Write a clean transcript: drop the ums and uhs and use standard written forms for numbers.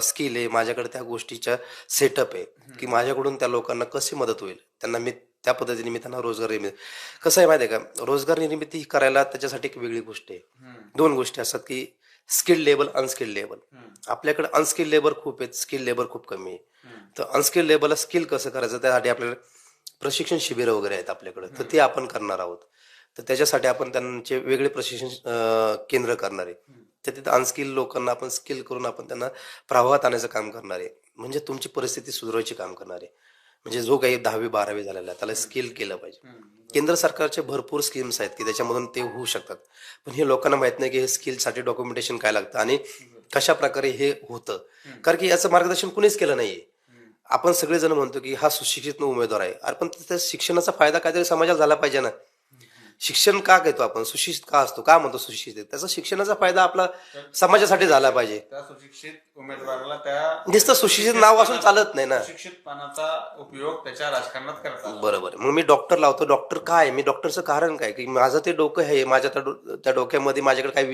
Skill आहे, माझ्याकडे त्या गोष्टीचा सेटअप आहे, की माझ्याकडून त्या लोकांना कशी मदत होईल, त्यांना मी त्या पद्धतीने मी त्यांना रोजगार निर्मिती. कसं आहे माहिती आहे का, रोजगार निर्मिती ही करायला त्याच्यासाठी एक वेगळी गोष्ट आहे. दोन गोष्टी असतात, की स्किल्ड लेबर, अनस्किल्ड लेबर. आपल्याकडे अनस्किल्ड लेबर खूप आहेत, स्किल्ड लेबर खूप कमी आहे. तर अनस्किल्ड लेबरला स्किल कसं करायचं, त्यासाठी आपल्याला प्रशिक्षण शिबिरं वगैरे आहेत आपल्याकडे, तर ते आपण करणार आहोत. तर त्याच्यासाठी आपण त्यांचे वेगळे प्रशिक्षण केंद्र करणार आहे. तर तिथं अनस्किल लोकांना आपण स्किल करून आपण त्यांना प्रवाहात आणायचं काम करणार आहे. म्हणजे तुमची परिस्थिती सुधारायची काम करणार आहे. म्हणजे जो काही 10वी-12वी झालेला आहे त्याला स्किल केलं पाहिजे. केंद्र सरकारचे भरपूर स्कीम्स आहेत की त्याच्यामधून ते होऊ शकतात. पण हे लोकांना माहित नाही की हे स्किलसाठी डॉक्युमेंटेशन काय लागतं आणि कशा प्रकारे हे होतं. कारण की याचं मार्गदर्शन कुणीच केलं नाहीये. आपण सगळेजण म्हणतो की हा सुशिक्षित उमेदवार आहे. अरे पण त्या शिक्षणाचा फायदा काहीतरी समाजाला झाला पाहिजे ना. शिक्षण का घेतो आपण, सुशिक्षित का असतो, का म्हणतो सुशिक्षित, त्याचा शिक्षणाचा फायदा आपला समाजासाठी झाला पाहिजे. त्या सुशिक्षित उमेदवाराला त्या नुसतं सुशिक्षित नाव असून चालत नाही ना. सुशिक्षितपणाचा उपयोग त्याच्या राजकारणात करतात. बरोबर. मग मी डॉक्टर लावतो. डॉक्टर काय, मी डॉक्टरचं कारण काय, की माझं ते डोकं आहे, माझ्या त्या डोक्यामध्ये माझ्याकडे काही